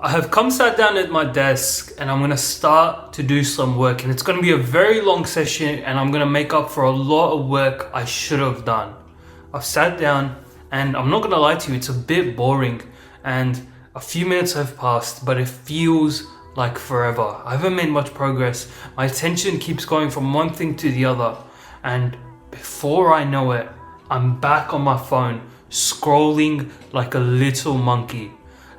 I have come sat down at my desk and I'm going to start to do some work, and it's going to be a very long session and I'm going to make up for a lot of work I should have done. I've sat down and I'm not going to lie to you, it's a bit boring and a few minutes have passed, but it feels like forever. I haven't made much progress. My attention keeps going from one thing to the other, and before I know it, I'm back on my phone scrolling like a little monkey.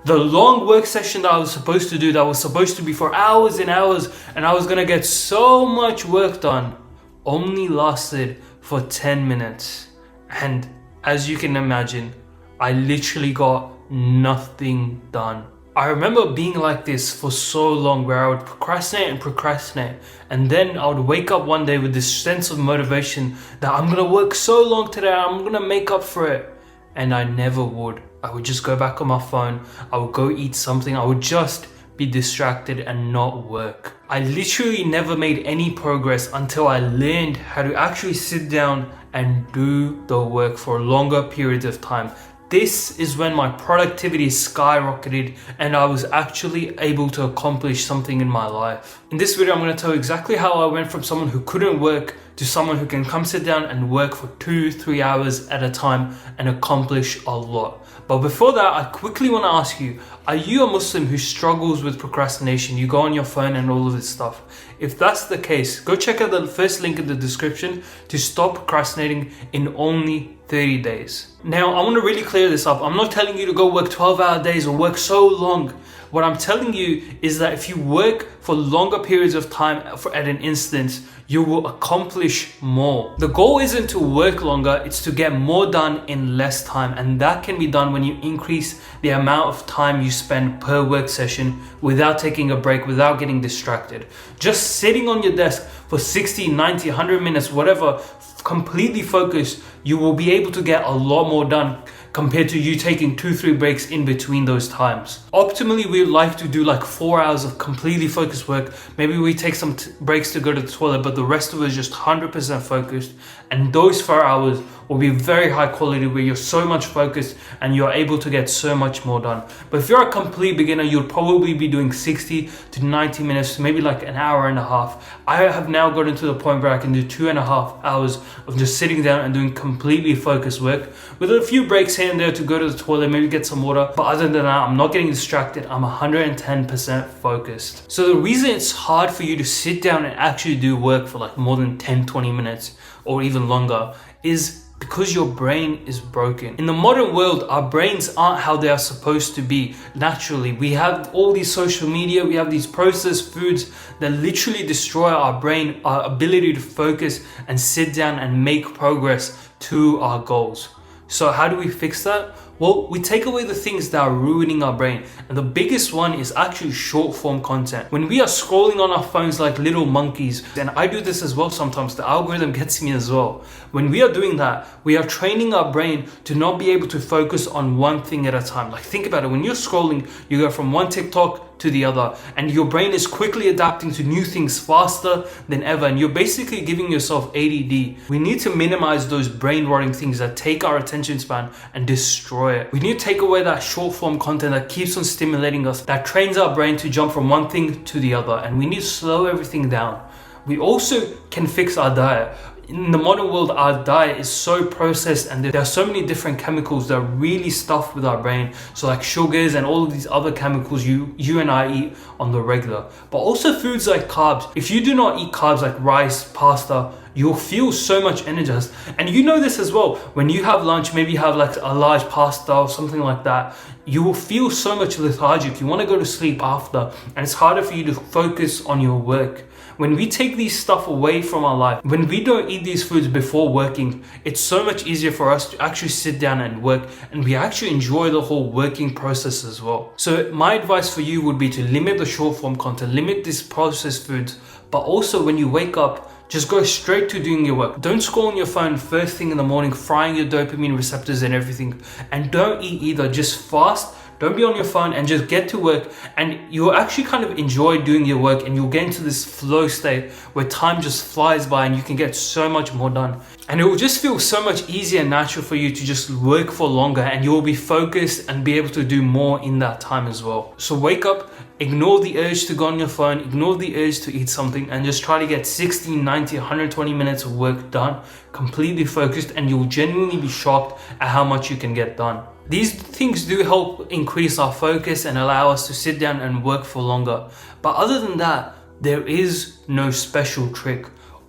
The long work session that I was supposed to do, that was supposed to be for hours and hours, and I was gonna get so much work done, only lasted for 10 minutes. And as you can imagine, I literally got nothing done. I remember being like this for so long, where I would procrastinate, and then I would wake up one day with this sense of motivation that I'm gonna work so long today, I'm gonna make up for it. And I never would. I would just go back on my phone, I would go eat something, I would just be distracted and not work. I literally never made any progress until I learned how to actually sit down and do the work for longer periods of time. This is when my productivity skyrocketed and I was actually able to accomplish something in my life. In this video, I'm going to tell you exactly how I went from someone who couldn't work to someone who can come sit down and work for 2-3 hours at a time and accomplish a lot. But before that, I quickly want to ask you, are you a Muslim who struggles with procrastination? You go on your phone and all of this stuff. If that's the case, go check out the first link in the description to stop procrastinating in only 30 days. Now, I want to really clear this up. I'm not telling you to go work 12-hour days or work so long. What I'm telling you is that if you work for longer periods of time at an instance, you will accomplish more. The goal isn't to work longer, it's to get more done in less time. And that can be done when you increase the amount of time you spend per work session without taking a break, without getting distracted. Just sitting on your desk for 60, 90, 100 minutes, whatever, completely focused, you will be able to get a lot more done compared to you taking 2-3 breaks in between those times. Optimally, we would like to do like 4 hours of completely focused work. Maybe we take some breaks to go to the toilet, but the rest of it is just 100% focused. And those 4 hours will be very high quality, where you're so much focused and you're able to get so much more done. But if you're a complete beginner, you'll probably be doing 60 to 90 minutes, maybe like an hour and a half. I have now gotten to the point where I can do 2.5 hours of just sitting down and doing completely focused work with a few breaks here and there to go to the toilet, maybe get some water. But other than that, I'm not getting distracted. I'm 110% focused. So the reason it's hard for you to sit down and actually do work for like more than 10-20 minutes or even longer is because your brain is broken. In the modern world, our brains aren't how they are supposed to be naturally. We have all these social media, we have these processed foods that literally destroy our brain, our ability to focus and sit down and make progress to our goals. So how do we fix that? Well, we take away the things that are ruining our brain. And the biggest one is actually short form content. When we are scrolling on our phones like little monkeys, and I do this as well sometimes, the algorithm gets me as well. When we are doing that, we are training our brain to not be able to focus on one thing at a time. Like, think about it, when you're scrolling, you go from one TikTok to the other, and your brain is quickly adapting to new things faster than ever, and you're basically giving yourself ADD. We need to minimize those brain rotting things that take our attention span and destroy it. We need to take away that short form content that keeps on stimulating us, that trains our brain to jump from one thing to the other, and we need to slow everything down. We also can fix our diet. In the modern world, our diet is so processed and there are so many different chemicals that really stuff with our brain. So like sugars and all of these other chemicals you and I eat on the regular. But also foods like carbs. If you do not eat carbs like rice, pasta, you'll feel so much energized. And you know this as well. When you have lunch, maybe you have like a large pasta or something like that, you will feel so much lethargic. You want to go to sleep after, and it's harder for you to focus on your work. When we take these stuff away from our life, when we don't eat these foods before working, it's so much easier for us to actually sit down and work, and we actually enjoy the whole working process as well. So my advice for you would be to limit the short form content, limit these processed foods, but also when you wake up, just go straight to doing your work. Don't scroll on your phone first thing in the morning, frying your dopamine receptors and everything. And don't eat either. Just fast, Don't be on your phone and just get to work, and you'll actually kind of enjoy doing your work, and you'll get into this flow state where time just flies by and you can get so much more done. And it will just feel so much easier and natural for you to just work for longer, and you will be focused and be able to do more in that time as well. So wake up, ignore the urge to go on your phone, ignore the urge to eat something, and just try to get 60, 90, 120 minutes of work done, completely focused, and you'll genuinely be shocked at how much you can get done. These things do help increase our focus and allow us to sit down and work for longer. But other than that, there is no special trick.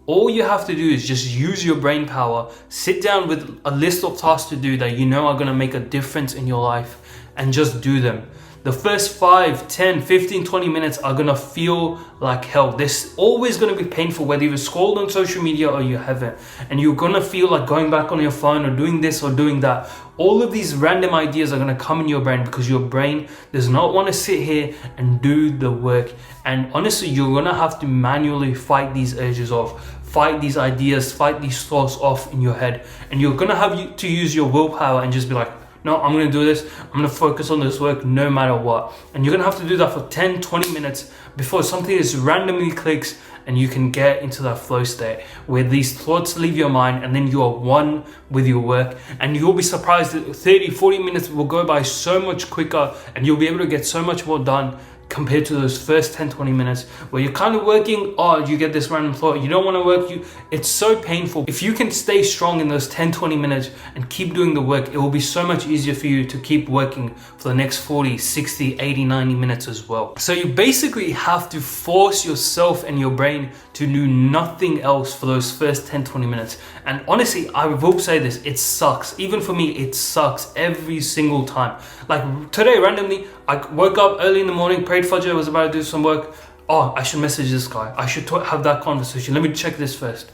All you have to do is just use your brain power, sit down with a list of tasks to do that you know are going to make a difference in your life, and just do them. The first 5, 10, 15, 20 minutes are going to feel like hell. There's always going to be painful, whether you've scrolled on social media or you haven't. And you're going to feel like going back on your phone or doing this or doing that. All of these random ideas are going to come in your brain because your brain does not want to sit here and do the work. And honestly, you're going to have to manually fight these urges off, fight these ideas, fight these thoughts off in your head. And you're going to have to use your willpower and just be like, no, I'm going to do this. I'm going to focus on this work no matter what. And you're going to have to do that for 10, 20 minutes before something just randomly clicks and you can get into that flow state where these thoughts leave your mind and then you are one with your work. And you'll be surprised that 30, 40 minutes will go by so much quicker and you'll be able to get so much more done compared to those first 10, 20 minutes where you're kind of working, you get this random thought, you don't want to work, it's so painful. If you can stay strong in those 10, 20 minutes and keep doing the work, it will be so much easier for you to keep working for the next 40, 60, 80, 90 minutes as well. So you basically have to force yourself and your brain to do nothing else for those first 10, 20 minutes. And honestly, I will say this, it sucks. Even for me, it sucks every single time. Like today, randomly, I woke up early in the morning, prayed Fajr, was about to do some work. I should message this guy. I should have that conversation. Let me check this first.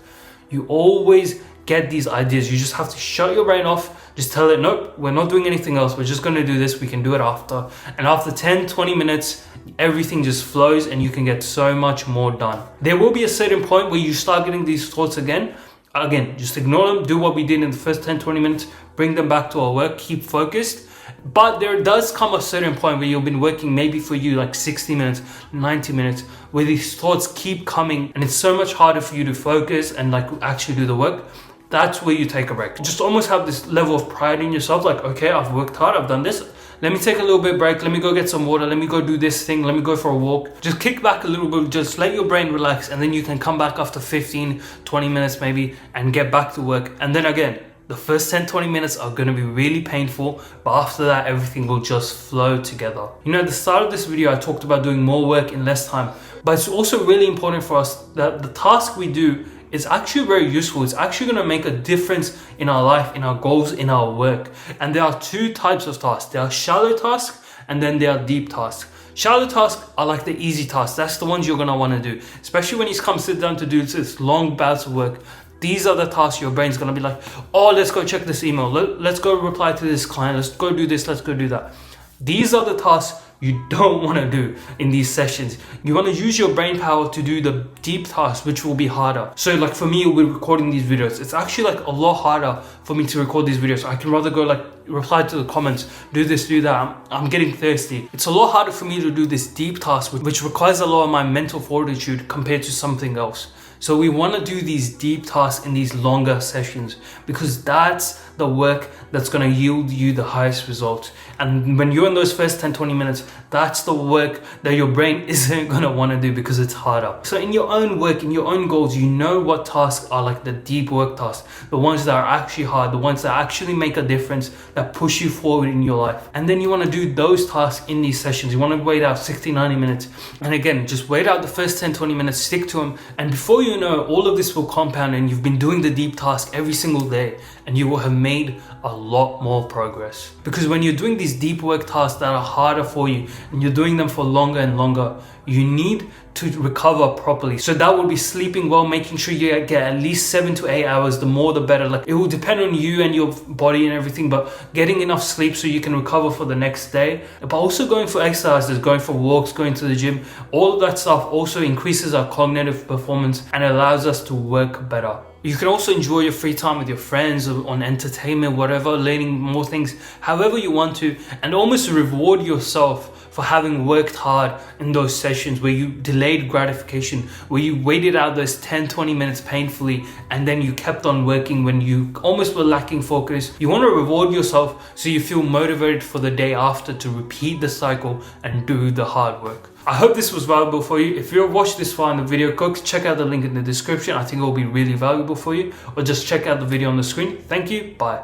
You always get these ideas. You just have to shut your brain off. Just tell it, nope, we're not doing anything else. We're just going to do this. We can do it after. And after 10, 20 minutes, everything just flows and you can get so much more done. There will be a certain point where you start getting these thoughts again. Again, just ignore them. Do what we did in the first 10, 20 minutes. Bring them back to our work. Keep focused. But there does come a certain point where you've been working maybe for you like 60 minutes, 90 minutes, where these thoughts keep coming and it's so much harder for you to focus and like actually do the work. That's where you take a break. Just almost have this level of pride in yourself, like, okay, I've worked hard, I've done this. Let me take a little bit break. Let me go get some water. Let me go do this thing. Let me go for a walk. Just kick back a little bit. Just let your brain relax. And then you can come back after 15, 20 minutes maybe and get back to work. And then again, the first 10, 20 minutes are going to be really painful, but after that, everything will just flow together. You know, at the start of this video, I talked about doing more work in less time, but it's also really important for us that the task we do is actually very useful. It's actually going to make a difference in our life, in our goals, in our work. And there are two types of tasks. There are shallow tasks and then there are deep tasks. Shallow tasks are like the easy tasks. That's the ones you're going to want to do, especially when you come sit down to do this long bouts of work. These are the tasks your brain's going to be like, let's go check this email. Let's go reply to this client. Let's go do this. Let's go do that. These are the tasks you don't want to do in these sessions. You want to use your brain power to do the deep tasks, which will be harder. So like for me, with recording these videos, it's actually like a lot harder for me to record these videos. I can rather go like reply to the comments, do this, do that. I'm getting thirsty. It's a lot harder for me to do this deep task, which requires a lot of my mental fortitude compared to something else. So we want to do these deep tasks in these longer sessions because that's the work that's going to yield you the highest results. And when you're in those first 10, 20 minutes, that's the work that your brain isn't going to want to do because it's harder. So in your own work, in your own goals, you know what tasks are like the deep work tasks, the ones that are actually hard, the ones that actually make a difference, that push you forward in your life. And then you want to do those tasks in these sessions. You want to wait out 60, 90 minutes. And again, just wait out the first 10, 20 minutes, stick to them. And before you know, all of this will compound and you've been doing the deep task every single day and you will have made a lot more progress. Because when you're doing these deep work tasks that are harder for you and you're doing them for longer and longer, you need to recover properly. So that would be sleeping well, making sure you get at least 7 to 8 hours, the more the better. Like it will depend on you and your body and everything, but getting enough sleep so you can recover for the next day. But also going for exercises, going for walks, going to the gym, all of that stuff also increases our cognitive performance and allows us to work better. You can also enjoy your free time with your friends or on entertainment, whatever, learning more things, however you want to, and almost reward yourself for having worked hard in those sessions where you delayed gratification, where you waited out those 10-20 minutes painfully and then you kept on working when you almost were lacking focus. You want to reward yourself so you feel motivated for the day after to repeat the cycle and do the hard work. I hope this was valuable for you. If you've watched this far in the video, go check out the link in the description. I think it will be really valuable for you, or just check out the video on the screen. Thank you. Bye.